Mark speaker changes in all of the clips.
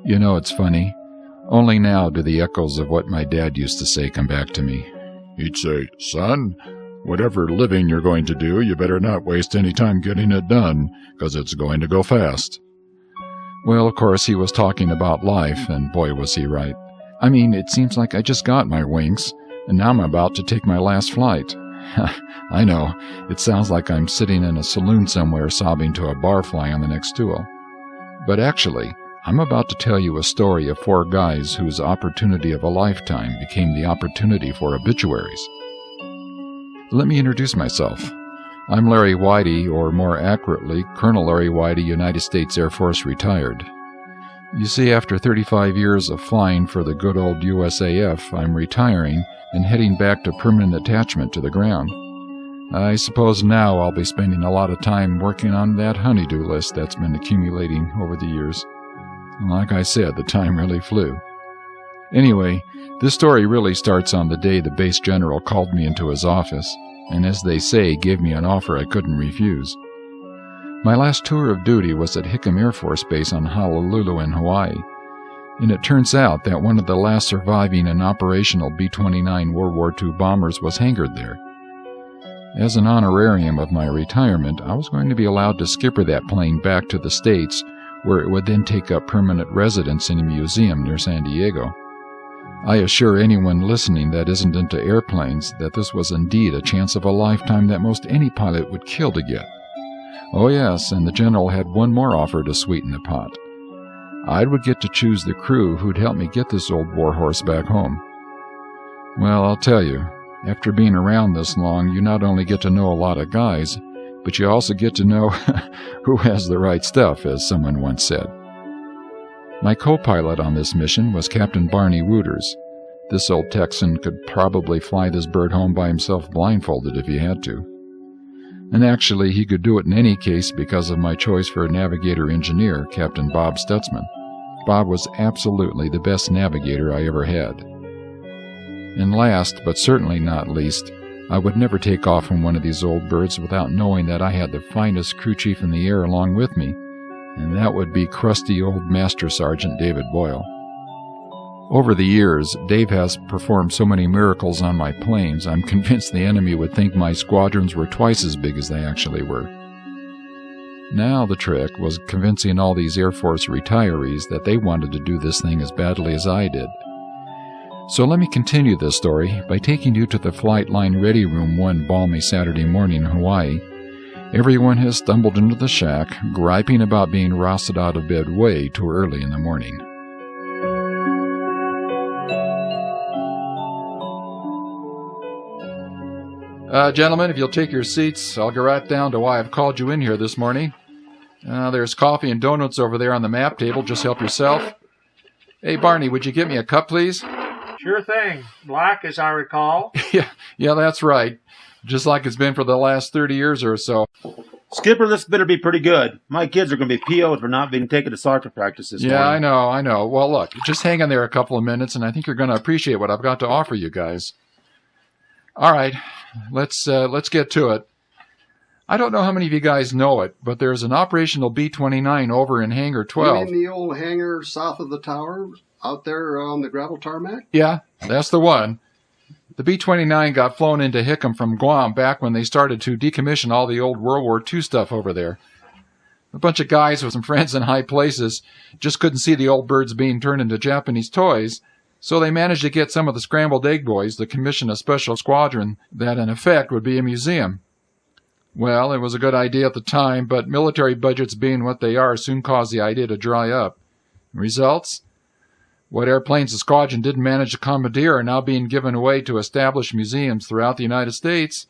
Speaker 1: You know, it's funny. Only now do the echoes of what my dad used to say come back to me.
Speaker 2: He'd say, "Son, whatever living you're going to do, you better not waste any time getting it done, 'cause it's going to go fast."
Speaker 1: Well, of course, he was talking about life, and boy was he right. I mean, it seems like I just got my wings, and now I'm about to take my last flight. I know, it sounds like I'm sitting in a saloon somewhere sobbing to a barfly on the next stool. But actually, I'm about to tell you a story of 4 guys whose opportunity of a lifetime became the opportunity for obituaries. Let me introduce myself. I'm Larry Whitey, or more accurately, Colonel Larry Whitey, United States Air Force retired. You see, after 35 years of flying for the good old USAF, I'm retiring and heading back to permanent attachment to the ground. I suppose now I'll be spending a lot of time working on that honey-do list that's been accumulating over the years. Like I said, the time really flew. Anyway, this story really starts on the day the base general called me into his office, and as they say, gave me an offer I couldn't refuse. My last tour of duty was at Hickam Air Force Base on Honolulu in Hawaii, and it turns out that one of the last surviving and operational B-29 World War II bombers was hangared there. As an honorarium of my retirement, I was going to be allowed to skipper that plane back to the States, where it would then take up permanent residence in a museum near San Diego. I assure anyone listening that isn't into airplanes that this was indeed a chance of a lifetime that most any pilot would kill to get. Oh yes, and the general had one more offer to sweeten the pot. I would get to choose the crew who'd help me get this old warhorse back home. Well, I'll tell you, after being around this long, you not only get to know a lot of guys, but you also get to know who has the right stuff, as someone once said. My co-pilot on this mission was Captain Barney Wooters. This old Texan could probably fly this bird home by himself blindfolded if he had to. And actually, he could do it in any case because of my choice for a navigator-engineer, Captain Bob Stutzman. Bob was absolutely the best navigator I ever had. And last, but certainly not least, I would never take off from one of these old birds without knowing that I had the finest crew chief in the air along with me, and that would be crusty old Master Sergeant David Boyle. Over the years, Dave has performed so many miracles on my planes, I'm convinced the enemy would think my squadrons were twice as big as they actually were. Now the trick was convincing all these Air Force retirees that they wanted to do this thing as badly as I did. So let me continue this story by taking you to the flight line ready room one balmy Saturday morning in Hawaii. Everyone has stumbled into the shack, griping about being rousted out of bed way too early in the morning. Gentlemen, if you'll take your seats, I'll go right down to why I've called you in here this morning. There's coffee and donuts over there on the map table. Just help yourself. Hey, Barney, would you get me a cup, please?
Speaker 3: Sure thing. Black, as I recall.
Speaker 1: Yeah, that's right. Just like it's been for the last 30 years or so.
Speaker 4: Skipper, this better be pretty good. My kids are going to be PO'd for not being taken to sergeant practice this morning.
Speaker 1: Yeah, I know. Well, look, just hang in there a couple of minutes, and I think you're going to appreciate what I've got to offer you guys. All right, let's get to it. I don't know how many of you guys know it, but there's an operational B-29 over in Hangar 12.
Speaker 5: You mean the old hangar south of the tower, out there on the gravel tarmac?
Speaker 1: Yeah, that's the one. The B-29 got flown into Hickam from Guam back when they started to decommission all the old World War II stuff over there. A bunch of guys with some friends in high places just couldn't see the old birds being turned into Japanese toys, so they managed to get some of the scrambled egg boys to commission a special squadron that in effect would be a museum. Well, it was a good idea at the time, but military budgets being what they are soon caused the idea to dry up. Results? What airplanes the squadron didn't manage to commandeer are now being given away to established museums throughout the United States,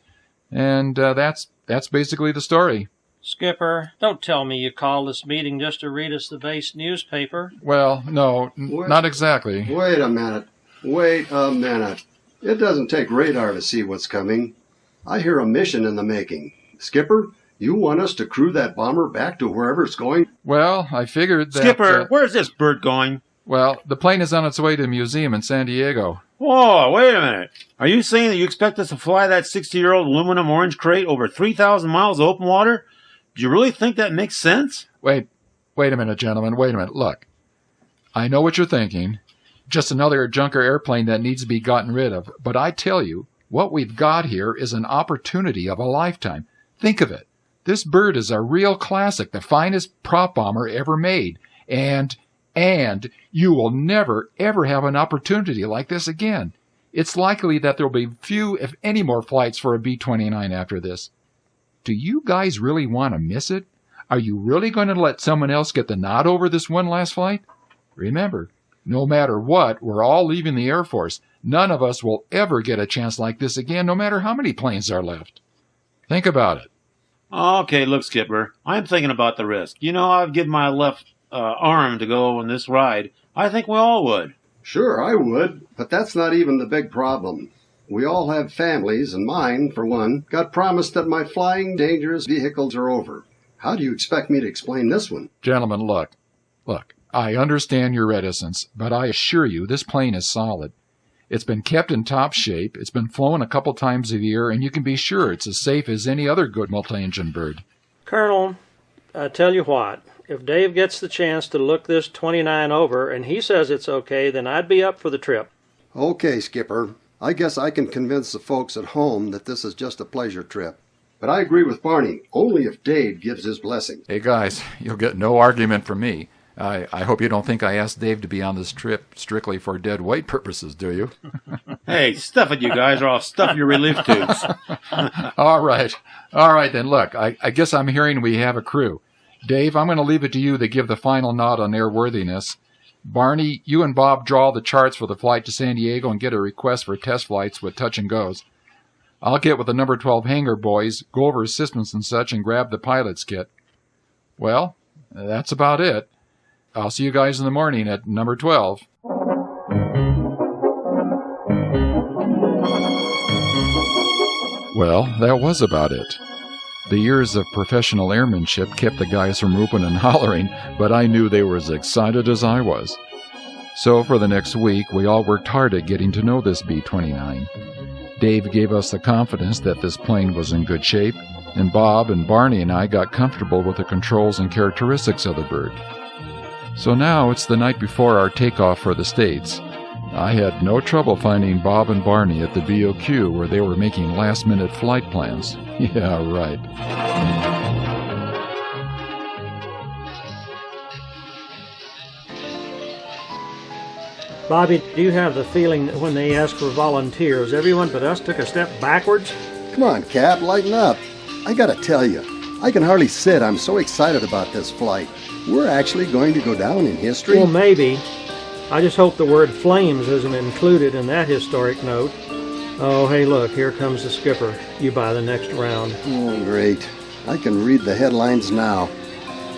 Speaker 1: and that's basically the story.
Speaker 3: Skipper, don't tell me you called this meeting just to read us the base newspaper.
Speaker 1: Well, no, not exactly.
Speaker 5: Wait a minute. It doesn't take radar to see what's coming. I hear a mission in the making. Skipper, you want us to crew that bomber back to wherever it's going?
Speaker 1: Well, I figured that...
Speaker 4: Skipper, where's this bird going?
Speaker 1: Well, the plane is on its way to a museum in San Diego.
Speaker 4: Whoa, wait a minute. Are you saying that you expect us to fly that 60-year-old aluminum orange crate over 3,000 miles of open water? Do you really think that makes sense?
Speaker 1: Wait a minute, gentlemen. Wait a minute. Look, I know what you're thinking. Just another junker airplane that needs to be gotten rid of. But I tell you, what we've got here is an opportunity of a lifetime. Think of it. This bird is a real classic, the finest prop bomber ever made. And you will never, ever have an opportunity like this again. It's likely that there will be few, if any, more flights for a B-29 after this. Do you guys really want to miss it? Are you really going to let someone else get the nod over this one last flight? Remember, no matter what, we're all leaving the Air Force. None of us will ever get a chance like this again, no matter how many planes are left. Think about it.
Speaker 4: Okay, look, Skipper, I'm thinking about the risk. You know, I'd give my left arm to go on this ride. I think we all would.
Speaker 5: Sure, I would, but that's not even the big problem. We all have families, and mine, for one, got promised that my flying dangerous vehicles are over. How do you expect me to explain this one?
Speaker 1: Gentlemen, look, I understand your reticence, but I assure you this plane is solid. It's been kept in top shape, it's been flown a couple times a year, and you can be sure it's as safe as any other good multi-engine bird.
Speaker 3: Colonel, I tell you what, if Dave gets the chance to look this 29 over and he says it's okay, then I'd be up for the trip.
Speaker 5: Okay, Skipper. I guess I can convince the folks at home that this is just a pleasure trip. But I agree with Barney, only if Dave gives his blessing.
Speaker 1: Hey guys, you'll get no argument from me. I hope you don't think I asked Dave to be on this trip strictly for dead weight purposes, do you?
Speaker 4: Hey, stuff it, you guys, or I'll stuff your relief tubes.
Speaker 1: All right then. Look, I guess I'm hearing we have a crew. Dave, I'm going to leave it to you to give the final nod on airworthiness. Barney, you and Bob draw the charts for the flight to San Diego and get a request for test flights with touch and goes. I'll get with the number 12 hangar boys, go over systems and such, and grab the pilot's kit. Well, that's about it. I'll see you guys in the morning at number 12. Well, that was about it. The years of professional airmanship kept the guys from whooping and hollering, but I knew they were as excited as I was. So for the next week, we all worked hard at getting to know this B-29. Dave gave us the confidence that this plane was in good shape, and Bob and Barney and I got comfortable with the controls and characteristics of the bird. So now it's the night before our takeoff for the States. I had no trouble finding Bob and Barney at the BOQ where they were making last-minute flight plans. Yeah, right.
Speaker 3: Bobby, do you have the feeling that when they asked for volunteers, everyone but us took a step backwards?
Speaker 5: Come on, Cap, lighten up. I gotta tell you, I can hardly sit. I'm so excited about this flight. We're actually going to go down in history.
Speaker 3: Well, maybe. I just hope the word flames isn't included in that historic note. Oh, hey, look, here comes the skipper. You buy the next round.
Speaker 5: Oh, great. I can read the headlines now.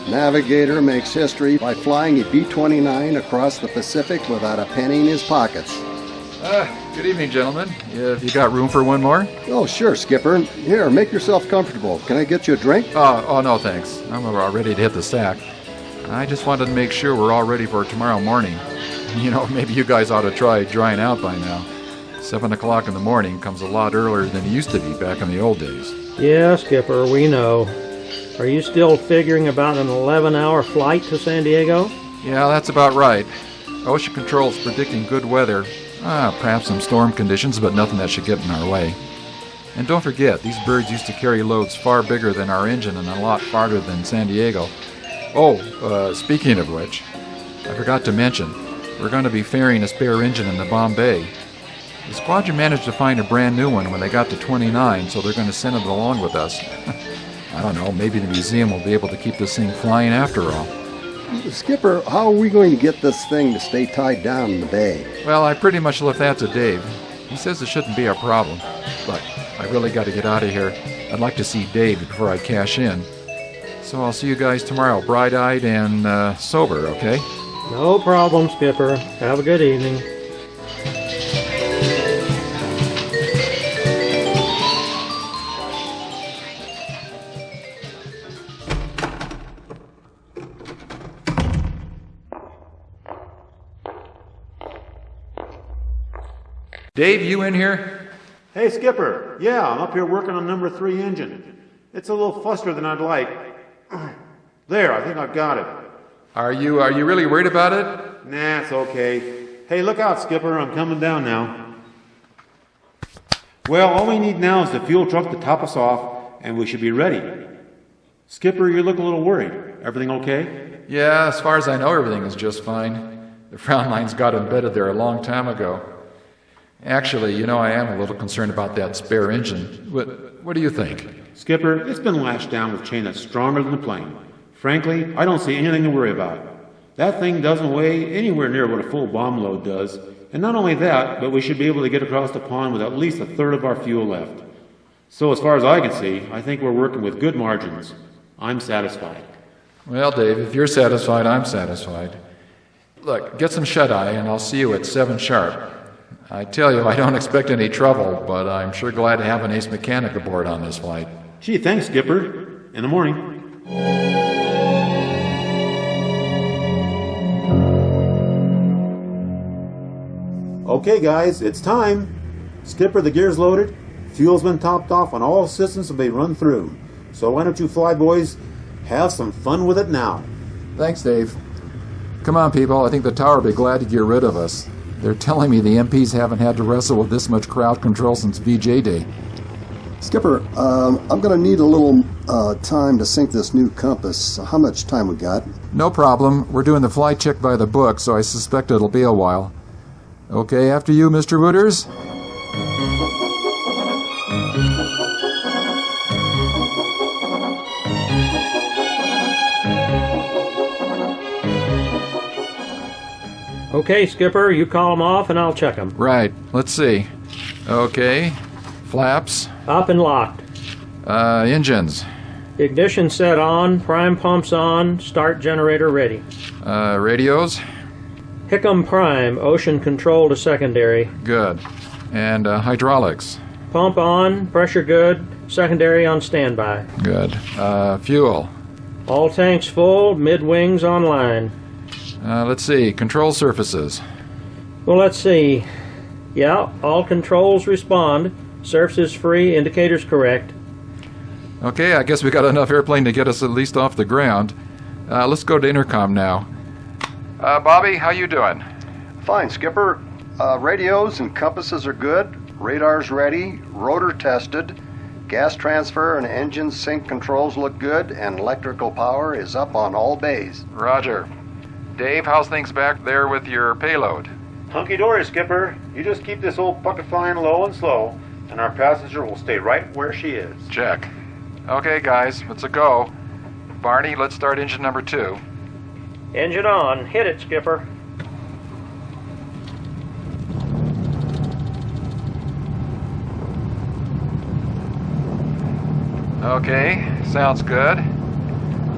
Speaker 5: Navigator makes history by flying a B-29 across the Pacific without a penny in his pockets.
Speaker 1: Good evening, gentlemen. Have you got room for one more?
Speaker 5: Oh, sure, Skipper. Here, make yourself comfortable. Can I get you a drink?
Speaker 1: Oh, no, thanks. I'm about ready to hit the sack. I just wanted to make sure we're all ready for tomorrow morning. You know, maybe you guys ought to try drying out by now. 7 o'clock in the morning comes a lot earlier than it used to be back in the old days.
Speaker 3: Yeah, Skipper, we know. Are you still figuring about an 11-hour flight to San Diego?
Speaker 1: Yeah, that's about right. Ocean Control's predicting good weather. Perhaps some storm conditions, but nothing that should get in our way. And don't forget, these birds used to carry loads far bigger than our engine and a lot farther than San Diego. Oh, speaking of which, I forgot to mention, we're going to be ferrying a spare engine in the Bombay. The squadron managed to find a brand new one when they got to 29, so they're going to send it along with us. I don't know, maybe the museum will be able to keep this thing flying after all.
Speaker 5: Skipper, how are we going to get this thing to stay tied down in the bay?
Speaker 1: Well, I pretty much left that to Dave. He says it shouldn't be a problem. But I really got to get out of here. I'd like to see Dave before I cash in. So I'll see you guys tomorrow, bright-eyed and sober, okay?
Speaker 3: No problem, Skipper. Have a good evening.
Speaker 1: Dave, you in here?
Speaker 4: Hey, Skipper. Yeah, I'm up here working on number 3 engine. It's a little faster than I'd like. There, I think I've got it.
Speaker 1: Are you really worried about it?
Speaker 4: Nah, it's okay. Hey, look out, Skipper. I'm coming down now. Well, all we need now is the fuel truck to top us off, and we should be ready. Skipper, you look a little worried. Everything okay?
Speaker 1: Yeah, as far as I know, everything is just fine. The frown lines got embedded there a long time ago. Actually, I am a little concerned about that spare engine. What do you think?
Speaker 4: Skipper, it's been lashed down with chain that's stronger than the plane. Frankly, I don't see anything to worry about. That thing doesn't weigh anywhere near what a full bomb load does. And not only that, but we should be able to get across the pond with at least a third of our fuel left. So as far as I can see, I think we're working with good margins. I'm satisfied.
Speaker 1: Well, Dave, if you're satisfied, I'm satisfied. Look, get some shut-eye, and I'll see you at 7 sharp. I tell you, I don't expect any trouble, but I'm sure glad to have an ace mechanic aboard on this flight.
Speaker 4: Gee, thanks, Skipper. In the morning. Okay, guys, it's time. Skipper, the gear's loaded. Fuel's been topped off, and all systems will be run through. So why don't you fly boys have some fun with it now?
Speaker 1: Thanks, Dave. Come on, people. I think the tower will be glad to get rid of us. They're telling me the MPs haven't had to wrestle with this much crowd control since VJ Day.
Speaker 5: Skipper, I'm going to need a little time to sync this new compass. How much time we got?
Speaker 1: No problem. We're doing the flight check by the book, so I suspect it'll be a while. Okay, after you, Mr. Wooters.
Speaker 3: Okay, Skipper, you call them off and I'll check them.
Speaker 1: Right. Let's see. Okay. Flaps.
Speaker 3: Up and locked.
Speaker 1: Engines.
Speaker 3: Ignition set on, prime pumps on, start generator ready.
Speaker 1: Radios.
Speaker 3: Hickam prime, ocean control to secondary.
Speaker 1: Good. And hydraulics.
Speaker 3: Pump on, pressure good, secondary on standby.
Speaker 1: Good. Fuel.
Speaker 3: All tanks full, mid-wings online.
Speaker 1: Let's see. Control surfaces.
Speaker 3: Well, let's see. Yeah, all controls respond. Surfaces free, indicators correct.
Speaker 1: Okay, I guess we got enough airplane to get us at least off the ground. Let's go to intercom now. Bobby, how you doing?
Speaker 5: Fine, Skipper. Radios and compasses are good. Radar's ready. Rotor tested. Gas transfer and engine sync controls look good, and electrical power is up on all bays.
Speaker 1: Roger. Dave, how's things back there with your payload?
Speaker 4: Hunky-dory, Skipper. You just keep this old bucket flying low and slow, and our passenger will stay right where she is.
Speaker 1: Check. Okay, guys, it's a go. Barney, let's start engine number 2.
Speaker 3: Engine on. Hit it, Skipper.
Speaker 1: Okay, sounds good.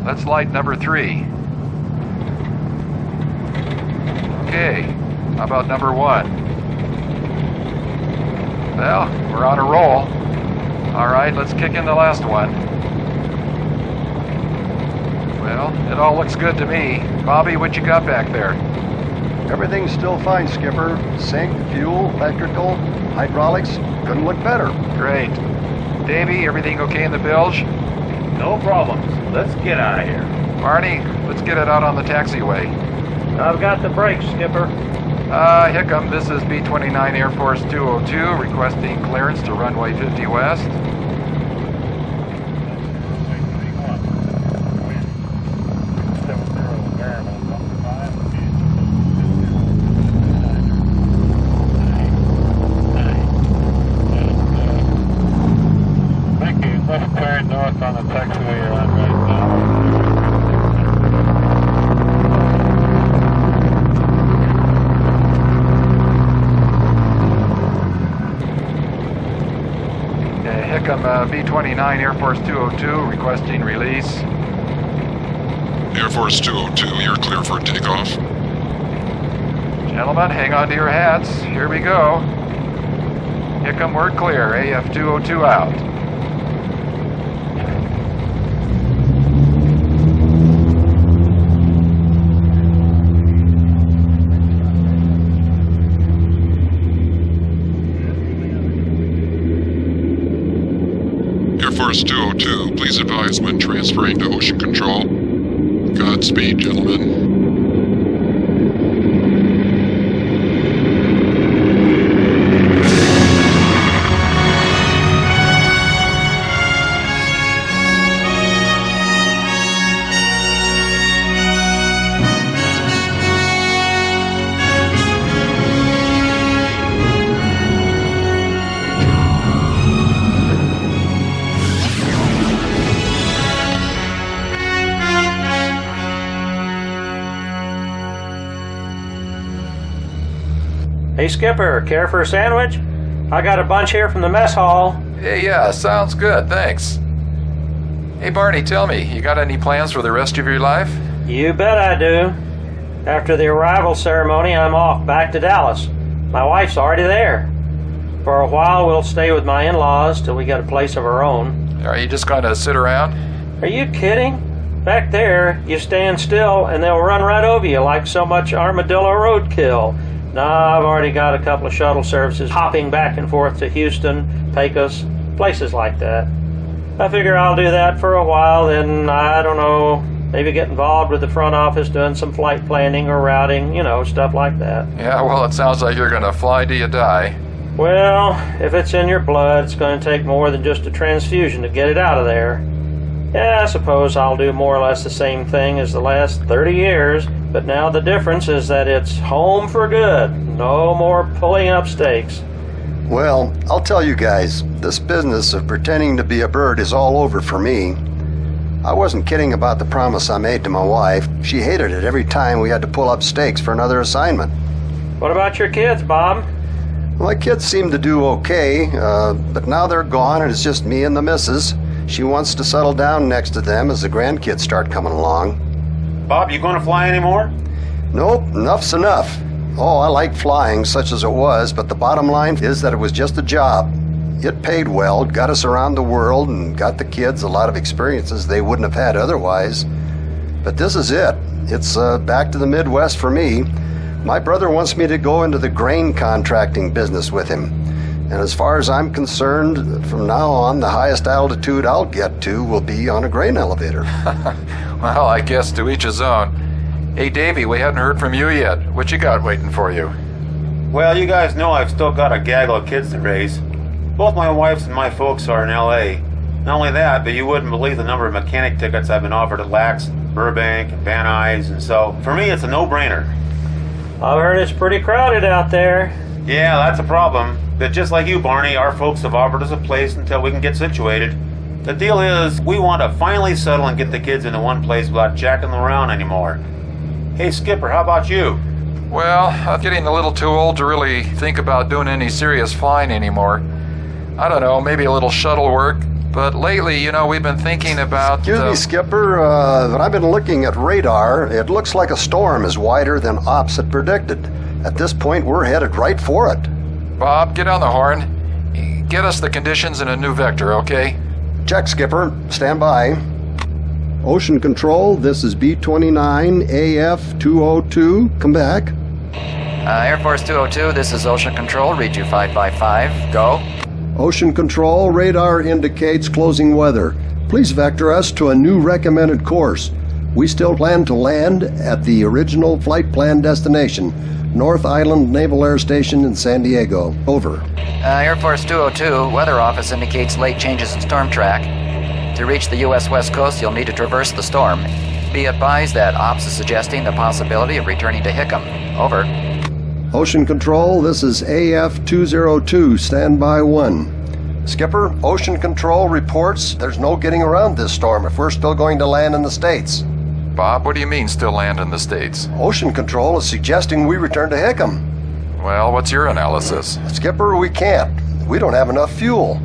Speaker 1: Let's light number 3. Okay, how about number 1? Well, we're on a roll. All right, let's kick in the last one. Well, it all looks good to me. Bobby, what you got back there?
Speaker 5: Everything's still fine, Skipper. Sync, fuel, electrical, hydraulics. Couldn't look better.
Speaker 1: Great. Davey, everything okay in the bilge?
Speaker 4: No problems. Let's get out of here.
Speaker 1: Barney, let's get it out on the taxiway.
Speaker 3: I've got the brakes, Skipper.
Speaker 1: Hickam, this is B-29 Air Force 202 requesting clearance to runway 50 west.
Speaker 6: Thank you. Let's clear north on the taxiway you're on right now.
Speaker 1: Hickam, B-29 Air Force 202 requesting release.
Speaker 2: Air Force 202, you're clear for takeoff.
Speaker 1: Gentlemen, hang on to your hats. Here we go. Hickam, we're clear. AF 202 out.
Speaker 2: Air Force 202, please advise when transferring to ocean control. Godspeed, gentlemen.
Speaker 3: Hey, Skipper, care for a sandwich? I got a bunch here from the mess hall.
Speaker 1: Hey, yeah, sounds good, thanks. Hey, Barney, tell me, you got any plans for the rest of your life?
Speaker 3: You bet I do. After the arrival ceremony, I'm off back to Dallas. My wife's already there. For a while, we'll stay with my in-laws till we get a place of our own.
Speaker 1: Are you just going to sit around?
Speaker 3: Are you kidding? Back there, you stand still and they'll run right over you like so much armadillo roadkill. Nah, I've already got a couple of shuttle services hopping back and forth to Houston, Pecos, places like that. I figure I'll do that for a while, then, I don't know, maybe get involved with the front office doing some flight planning or routing, stuff like that.
Speaker 1: Yeah, well, it sounds like you're going to fly till you die.
Speaker 3: Well, if it's in your blood, it's going to take more than just a transfusion to get it out of there. Yeah, I suppose I'll do more or less the same thing as the last 30 years, but now the difference is that it's home for good. No more pulling up stakes.
Speaker 5: Well, I'll tell you guys, this business of pretending to be a bird is all over for me. I wasn't kidding about the promise I made to my wife. She hated it every time we had to pull up stakes for another assignment.
Speaker 3: What about your kids, Bob?
Speaker 5: My kids seem to do okay, but now they're gone and it's just me and the missus. She wants to settle down next to them as the grandkids start coming along.
Speaker 4: Bob, you going to fly anymore?
Speaker 5: Nope, enough's enough. Oh, I like flying, such as it was, but the bottom line is that it was just a job. It paid well, got us around the world, and got the kids a lot of experiences they wouldn't have had otherwise. But this is it. It's back to the Midwest for me. My brother wants me to go into the grain contracting business with him. And as far as I'm concerned, from now on, the highest altitude I'll get to will be on a grain elevator.
Speaker 1: Well, I guess to each his own. Hey, Davey, we hadn't heard from you yet. What you got waiting for you?
Speaker 4: Well, you guys know I've still got a gaggle of kids to raise. Both my wife's and my folks are in L.A. Not only that, but you wouldn't believe the number of mechanic tickets I've been offered at Lax, Burbank, and Van Nuys, and so for me it's a no-brainer.
Speaker 3: I've heard it's pretty crowded out there.
Speaker 4: Yeah, that's a problem. But just like you, Barney, our folks have offered us a place until we can get situated. The deal is, we want to finally settle and get the kids into one place without jacking them around anymore. Hey, Skipper, how about you?
Speaker 1: Well, I'm getting a little too old to really think about doing any serious flying anymore. I don't know, maybe a little shuttle work. But lately, we've been thinking about...
Speaker 5: Excuse me, Skipper, but I've been looking at radar. It looks like a storm is wider than ops had predicted. At this point, we're headed right for it.
Speaker 1: Bob, get on the horn. Get us the conditions in a new vector, okay?
Speaker 5: Check, Skipper. Stand by. Ocean Control, this is B-29 AF-202. Come back.
Speaker 7: Air Force 202, this is Ocean Control. Read you 555. Go.
Speaker 5: Ocean Control, radar indicates closing weather. Please vector us to a new recommended course. We still plan to land at the original flight plan destination, North Island Naval Air Station in San Diego. Over.
Speaker 7: Air Force 202, weather office indicates late changes in storm track. To reach the U.S. West Coast, you'll need to traverse the storm. Be advised that ops is suggesting the possibility of returning to Hickam. Over.
Speaker 5: Ocean Control, this is AF-202, standby 1. Skipper, Ocean Control reports there's no getting around this storm if we're still going to land in the States.
Speaker 1: Bob, what do you mean still land in the States?
Speaker 5: Ocean Control is suggesting we return to Hickam.
Speaker 1: Well, what's your analysis?
Speaker 5: Skipper, we can't. We don't have enough fuel.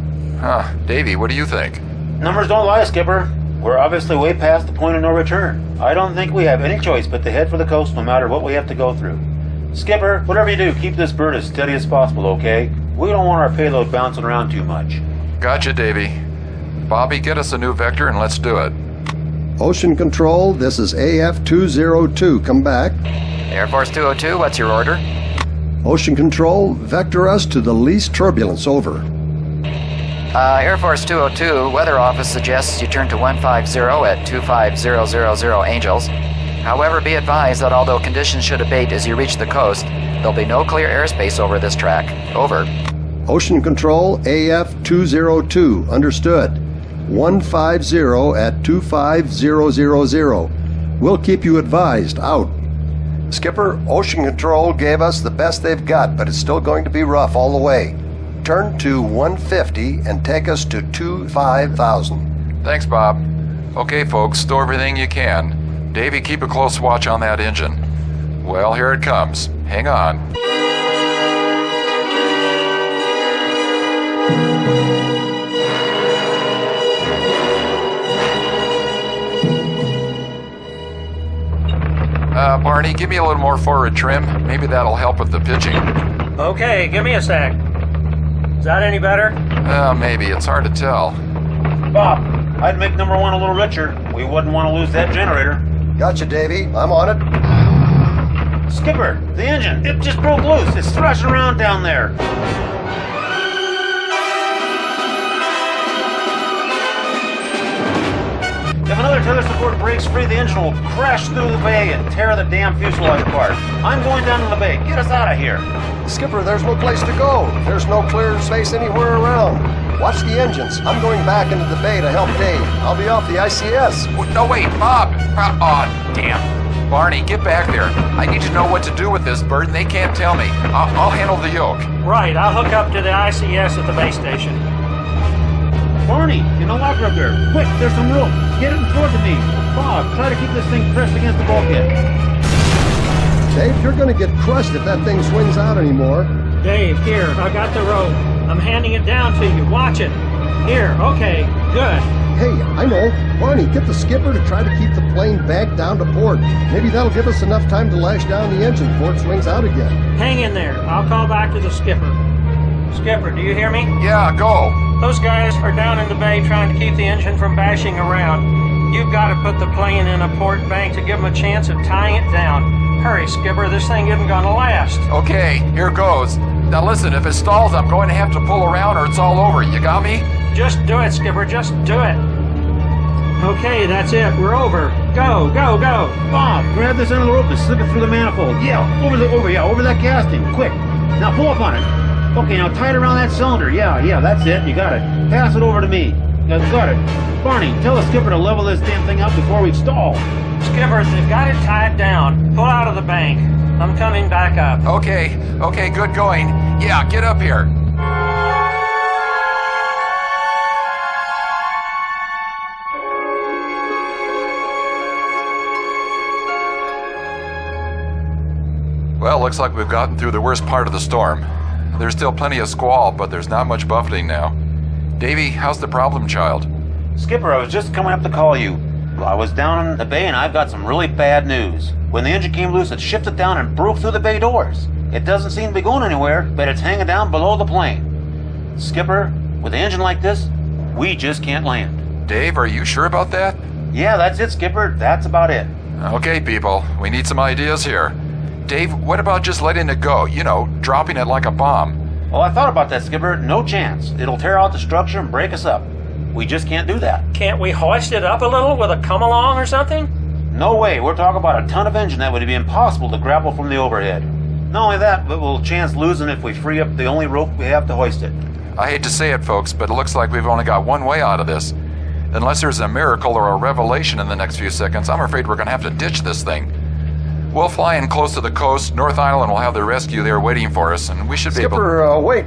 Speaker 1: Davey, what do you think?
Speaker 4: Numbers don't lie, Skipper. We're obviously way past the point of no return. I don't think we have any choice but to head for the coast no matter what we have to go through. Skipper, whatever you do, keep this bird as steady as possible, okay? We don't want our payload bouncing around too much.
Speaker 1: Gotcha, Davey. Bobby, get us a new vector and let's do it.
Speaker 5: Ocean Control, this is AF-202. Come back.
Speaker 7: Air Force 202, what's your order?
Speaker 5: Ocean Control, vector us to the least turbulence. Over.
Speaker 7: Air Force 202, weather office suggests you turn to 150 at 25000 Angels. However, be advised that although conditions should abate as you reach the coast, there'll be no clear airspace over this track. Over.
Speaker 5: Ocean Control, AF-202. Understood. 150 at 25000. We'll keep you advised. Out. Skipper, Ocean Control gave us the best they've got, but it's still going to be rough all the way. Turn to 150 and take us to 25,000.
Speaker 1: Thanks, Bob. Okay, folks, stow everything you can. Davey, keep a close watch on that engine. Well, here it comes. Hang on. Barney, give me a little more forward trim. Maybe that'll help with the pitching.
Speaker 3: Okay, give me a sec. Is that any better?
Speaker 1: Maybe. It's hard to tell.
Speaker 4: Bob, I'd make number one a little richer. We wouldn't want to lose that generator.
Speaker 8: Gotcha, Davy. I'm on it.
Speaker 4: Skipper, the engine, it just broke loose. It's thrashing around down there. If another tether support breaks free, the engine will crash through the bay and tear the damn fuselage apart. I'm going down to the bay. Get us out of here.
Speaker 8: Skipper, there's no place to go. There's no clear space anywhere around. Watch the engines. I'm going back into the bay to help Dave. I'll be off the ICS.
Speaker 1: No, wait, Bob! Oh, damn. Barney, get back there. I need to know what to do with this bird, and they can't tell me. I'll handle the yoke.
Speaker 3: Right, I'll hook up to the ICS at the base station.
Speaker 4: Barney, in the locker up there. Quick, there's some rope. Get it toward me. Bob, try to keep this thing pressed against the bulkhead.
Speaker 8: Dave, you're going to get crushed if that thing swings out anymore.
Speaker 3: Dave, here, I got the rope. I'm handing it down to you. Watch it. Here, okay, good.
Speaker 8: Hey, I know. Barney, get the skipper to try to keep the plane back down to port. Maybe that'll give us enough time to lash down the engine before it swings out again.
Speaker 3: Hang in there. I'll call back to the skipper. Skipper, do you hear me?
Speaker 1: Yeah, go.
Speaker 3: Those guys are down in the bay trying to keep the engine from bashing around. You've got to put the plane in a port bank to give them a chance of tying it down. Hurry, Skipper, this thing isn't gonna last.
Speaker 1: Okay, here goes. Now listen, if it stalls, I'm going to have to pull around or it's all over. You got me?
Speaker 3: Just do it, Skipper, just do it. Okay, that's it. We're over. Go, go, go.
Speaker 4: Bob, grab this end of the rope and slip it through the manifold. Yeah, over that casting. Quick. Now pull up on it. Okay, now tie it around that cylinder. Yeah, that's it. You got it. Pass it over to me. Got it. Barney, tell the skipper to level this damn thing up before we stall.
Speaker 3: Skipper, they've got it tied down. Pull out of the bank. I'm coming back up.
Speaker 1: Okay, good going. Yeah, get up here. Well, looks like we've gotten through the worst part of the storm. There's still plenty of squall, but there's not much buffeting now. Davy, how's the problem child?
Speaker 4: Skipper, I was just coming up to call you. I was down in the bay and I've got some really bad news. When the engine came loose, it shifted down and broke through the bay doors. It doesn't seem to be going anywhere, but it's hanging down below the plane. Skipper, with an engine like this, we just can't land.
Speaker 1: Dave, are you sure about that?
Speaker 4: Yeah, that's it, Skipper. That's about it.
Speaker 1: Okay, people, we need some ideas here. Dave, what about just letting it go? You know, dropping it like a bomb.
Speaker 4: Well, I thought about that, Skipper. No chance. It'll tear out the structure and break us up. We just can't do that.
Speaker 3: Can't we hoist it up a little with a come-along or something?
Speaker 4: No way. We're talking about a ton of engine that would be impossible to grapple from the overhead. Not only that, but we'll chance losing if we free up the only rope we have to hoist it.
Speaker 1: I hate to say it, folks, but it looks like we've only got one way out of this. Unless there's a miracle or a revelation in the next few seconds, I'm afraid we're going to have to ditch this thing. We'll fly in close to the coast. North Island will have the rescue there waiting for us, and we should be able...
Speaker 8: Skipper, wait.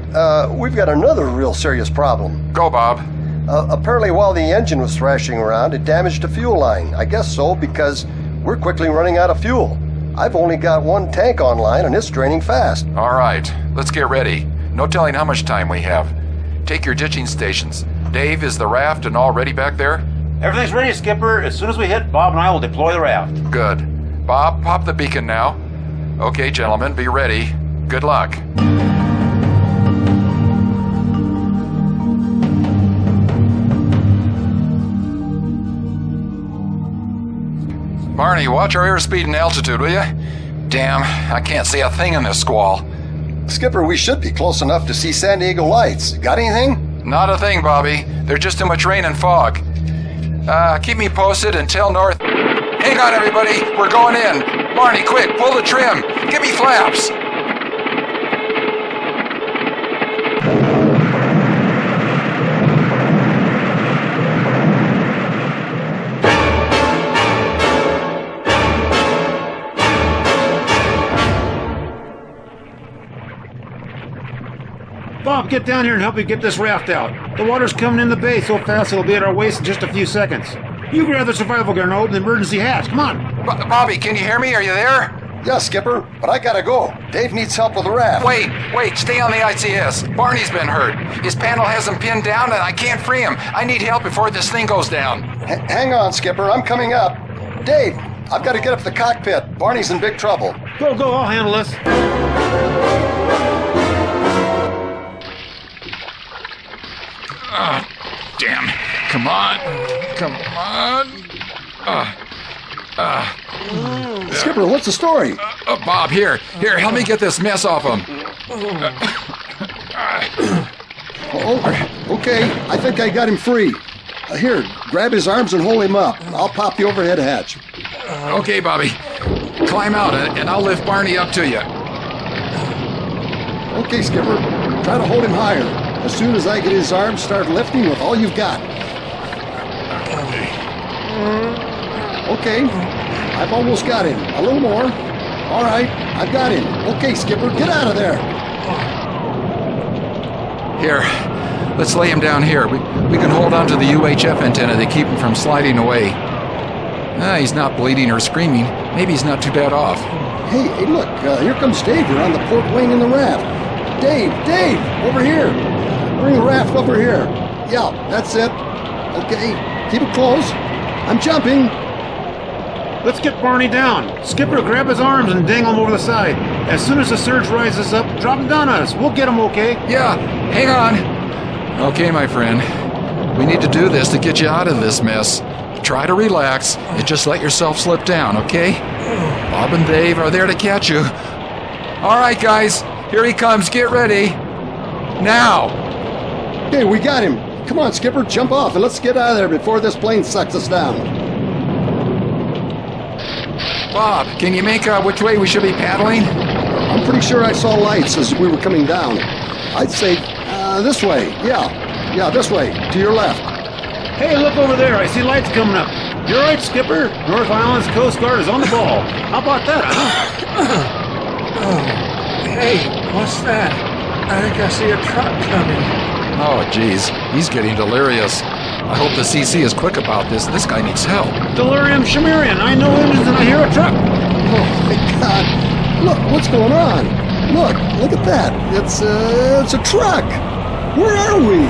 Speaker 8: We've got another real serious problem.
Speaker 1: Go, Bob.
Speaker 8: Apparently while the engine was thrashing around, it damaged a fuel line. I guess so, because we're quickly running out of fuel. I've only got one tank online, and it's draining fast.
Speaker 1: All right, let's get ready. No telling how much time we have. Take your ditching stations. Dave, is the raft and all ready back there?
Speaker 4: Everything's ready, Skipper. As soon as we hit, Bob and I will deploy the raft.
Speaker 1: Good. Bob, pop the beacon now. Okay, gentlemen, be ready. Good luck. Barney, watch our airspeed and altitude, will you? Damn, I can't see a thing in this squall.
Speaker 8: Skipper, we should be close enough to see San Diego lights. Got anything?
Speaker 1: Not a thing, Bobby. There's just too much rain and fog. Keep me posted and tell North... Hang on, everybody. We're going in. Barney, quick, pull the trim. Give me flaps.
Speaker 4: Bob, get down here and help me get this raft out. The water's coming in the bay so fast it'll be at our waist in just a few seconds. You grab the survival gun and open the emergency hatch. Come on.
Speaker 1: Bobby, can you hear me? Are you there?
Speaker 8: Yeah, Skipper, but I gotta go. Dave needs help with the raft.
Speaker 9: Wait, stay on the ICS. Barney's been hurt. His panel has him pinned down and I can't free him. I need help before this thing goes down.
Speaker 8: Hang on, Skipper, I'm coming up. Dave, I've got to get up to the cockpit. Barney's in big trouble.
Speaker 4: Go, I'll handle this.
Speaker 1: Damn. Come on.
Speaker 8: Skipper, what's the story?
Speaker 1: Bob, here, help me get this mess off him.
Speaker 8: Oh, okay, I think I got him free. Here, grab his arms and hold him up. I'll pop the overhead hatch.
Speaker 1: Okay, Bobby. Climb out and I'll lift Barney up to you.
Speaker 8: Okay, Skipper, try to hold him higher. As soon as I get his arms, start lifting with all you've got. Okay, I've almost got him. A little more. All right, I've got him. Okay, Skipper, get out of there.
Speaker 1: Here, let's lay him down here. We can hold on to the UHF antenna to keep him from sliding away. He's not bleeding or screaming. Maybe he's not too bad off.
Speaker 8: Hey, look, here comes Dave. You're on the port wing in the raft. Dave, over here. Bring the raft over here. Yeah, that's it. Okay, keep it close. I'm jumping.
Speaker 4: Let's get Barney down. Skipper, grab his arms and dangle him over the side. As soon as the surge rises up, drop him down on us. We'll get him, okay?
Speaker 1: Yeah, hang on. Okay, my friend. We need to do this to get you out of this mess. Try to relax and just let yourself slip down, okay? Bob and Dave are there to catch you. All right, guys. Here he comes. Get ready. Now.
Speaker 8: Hey, we got him. Come on, Skipper, jump off and let's get out of there before this plane sucks us down.
Speaker 1: Bob, can you make out which way we should be paddling?
Speaker 8: I'm pretty sure I saw lights as we were coming down. I'd say this way. Yeah, this way, to your left.
Speaker 4: Hey, look over there. I see lights coming up. You're right, Skipper. North Island's Coast Guard is on the ball. How about that,
Speaker 3: Hey, what's that? I think I see a truck coming.
Speaker 1: Oh, geez. He's getting delirious. I hope the CC is quick about this. This guy needs help.
Speaker 4: Delirium Shimerian. I know engines and I hear a truck.
Speaker 8: Oh, my God. Look, what's going on? Look at that. It's a truck. Where are we?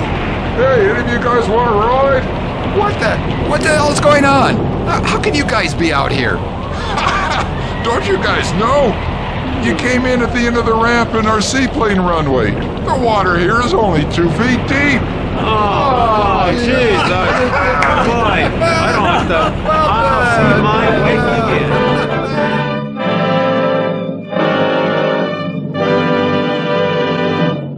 Speaker 1: Hey, any of you guys want to ride? What the hell is going on? How can you guys be out here?
Speaker 2: Don't you guys know? You came in at the end of the ramp in our seaplane runway. The water here is only 2 feet deep.
Speaker 4: Oh, jeez. Boy, I don't have to. I'll see my wife again.